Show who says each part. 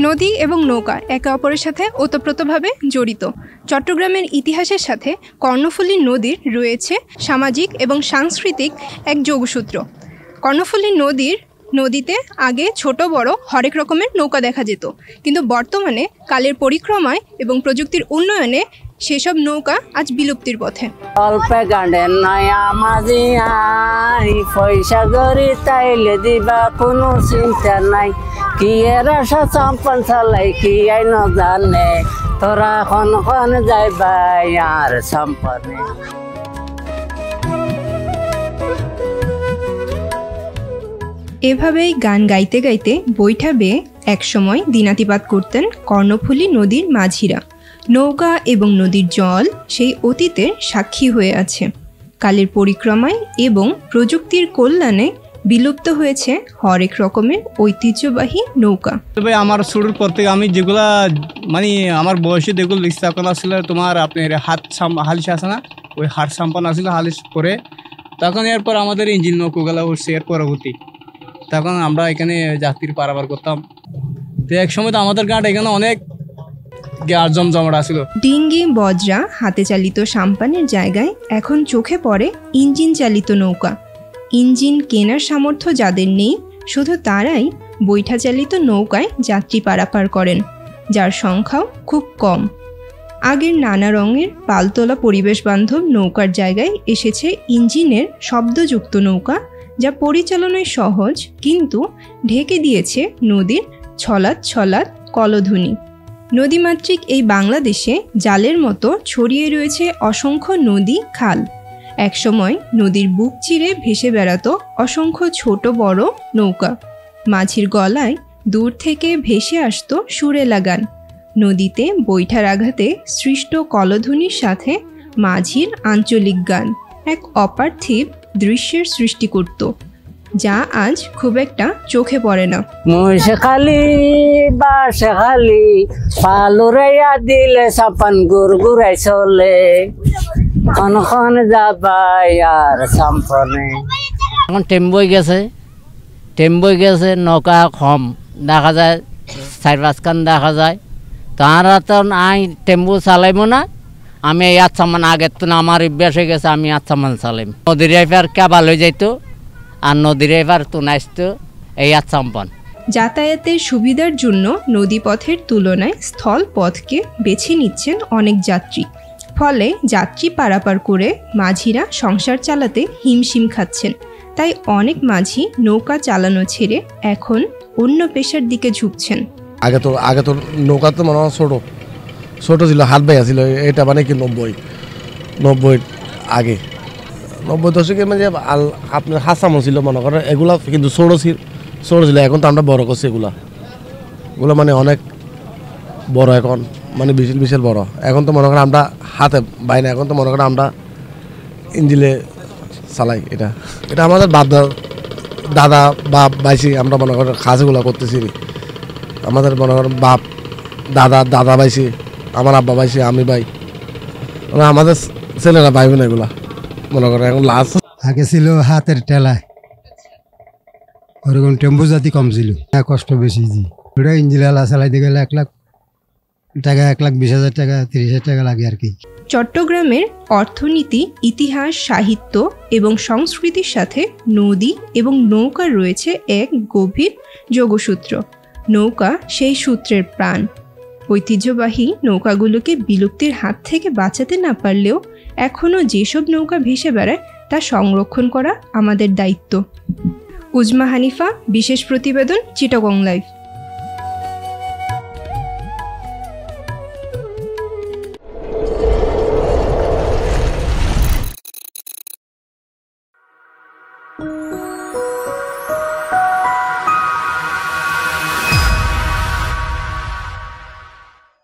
Speaker 1: নদী এবং নৌকা একে অপরের সাথে ওতপ্রোতভাবে জড়িত। চট্টগ্রামের ইতিহাসের সাথে কর্ণফুলী নদীর রয়েছে সামাজিক এবং সাংস্কৃতিক এক যোগসূত্র। কর্ণফুলী নদীতে আগে ছোট বড় হরেক রকমের নৌকা দেখা যেত, কিন্তু বর্তমানে কালের পরিক্রমায় এবং প্রযুক্তির উন্নয়নে সেসব নৌকা আজ বিলুপ্তির পথে।
Speaker 2: অল্পে গান্ডের নয়া মাঝি আই পয়সা গড়ি তাইলে দিবা কোনো চিন্তা নাই, কি এর আশা চম্পন চালাই কি আই ন জানে, তোরা খন যাইবা আর সম্পনে।
Speaker 1: এভাবেই গান গাইতে গাইতে বৈঠা বেয়ে একসময় দিনাতিপাত করতেন কর্ণফুলী নদীর মাঝিরা। নৌকা এবং নদীর জল সেই অতীতের সাক্ষী হয়ে আছে। কালের পরিক্রমায় এবং প্রযুক্তির কল্যাণে বিলুপ্ত হয়েছে হরেক রকমের ঐতিহ্যবাহী নৌকা।
Speaker 3: তবে আমার শুরুর পর থেকে আমি যেগুলা মানে আমার বয়সে যেগুলো স্থাপন আসলে তোমার আপনার হালিশ আছে না, ওই হাট সাম্পান আসলে হালিশ করে তখন এরপর আমাদের ইঞ্জিন নৌকাগুলো উঠছে এর পরবর্তী, তখন আমরা এখানে যাত্রী পারাপার করতাম। তো এক সময় তো আমাদের ঘাট এখানে অনেক জমজমাট ছিল।
Speaker 1: ডিঙ্গি বজরা হাতে চালিত সাম্পানের জায়গায় এখন চোখে পড়ে ইঞ্জিন চালিত নৌকা। ইঞ্জিন কেনার সামর্থ্য যাদের নেই শুধু তারাই বৈঠা চালিত নৌকায় যাত্রী পারাপার করেন, যার সংখ্যাও খুব কম। আগের নানা রঙের পালতোলা পরিবেশ বান্ধব নৌকার জায়গায় এসেছে ইঞ্জিনের শব্দযুক্ত নৌকা, যা পরিচালনায় সহজ কিন্তু ঢেকে দিয়েছে নদীর ছলাৎ ছলাৎ কলধ্বনি। নদীমাতৃক এই বাংলাদেশে জালের মতো ছড়িয়ে রয়েছে অসংখ্য নদী খাল। একসময় নদীর বুক চিরে ভেসে বেড়াতো অসংখ্য ছোট বড় নৌকা। মাঝির গলায় দূর থেকে ভেসে আসতো সুরেলা গান। নদীতে বৈঠার আঘাতে সৃষ্ট কলধ্বনির সাথে মাঝির আঞ্চলিক গান এক অপার্থিব দৃশ্যের সৃষ্টি করত, যা আজ খুব একটা চোখে পড়ে না।
Speaker 2: মুশখালি বাশখালি পালুরাইয়া দিলে সাপান গুরগুরাই চলে, খন যাবাই আর সম্পনে। এখন টেম্বই গেছে নৌকা কম দেখা যায়, 4-5খান দেখা যায়। তারা তো আই টেম্বু চালাইব না, আমি এই আচ্ছামান আগের তো আমার অভ্যাস হয়ে গেছে, আমি আচ্ছামান চালাইম। নদীর এবার কেবাল হয়ে যাইতো আর নদীর এবার তো নাচতো এই আচ্ছাম্পন।
Speaker 1: যাতায়াতের সুবিধার জন্য নদীপথের তুলনায় স্থল পথকে বেছে নিচ্ছেন অনেক যাত্রী। ফলে যাত্রী পারাপার করে মাঝিরা সংসার চালাতে হিমশিম খাচ্ছেন। তাই অনেক মাঝি নৌকা চালানো ছেড়ে এখন অন্য পেশার দিকে ঝুঁকছেন।
Speaker 4: আগে তো নৌকা তো মনে হয় ছোট ছিল, হাত বাইয়া ছিল। এটা মানে কি 90 আগে 90 দশকে মানে আপনার হাসামো ছিল মনে করেন, এগুলা কিন্তু ছোট ছিল। এখন তো আমরা বড় করছি এগুলা মানে অনেক বড়, এখন মানে বিশাল বড়। এখন তো মনে করেন আমরা হাতে বাইনা, এখন তো মনে করেন আমরা ইঞ্জিলে চালাই। এটা আমাদের দাদা বাপ বাইছি, আমরা মনে করেন কাজগুলো করতেছি। আমাদের মনে করেন বাপ দাদা বাইছি, আমার আব্বা বাইছি, আমি ভাই, আমাদের ছেলেরা বাইবে না এগুলা মনে করেন এখন লাস্ট।
Speaker 5: আগে ছিল হাতের টেলায়, ওরকম টেম্পু জাতি কম ছিল, কষ্ট বেশি। ওটা ইঞ্জিনওয়ালা চালাইতে গেলে 1 লাখ টাকা, 1,20,000 টাকা, 30,000 টাকা লাগে আর কি।
Speaker 1: চট্টগ্রামের অর্থনীতি, ইতিহাস, সাহিত্য এবং সংস্কৃতির সাথে নদী এবং নৌকার রয়েছে এক গভীর যোগসূত্র। নৌকা সেই সূত্রের প্রাণ। ঐতিহ্যবাহী নৌকাগুলোকে বিলুপ্তির হাত থেকে বাঁচাতে না পারলেও এখনও যেসব নৌকা ভেসে বেড়ায় তা সংরক্ষণ করা আমাদের দায়িত্ব। উজমা হানিফা, বিশেষ প্রতিবেদন, চিটাগং লাইভ।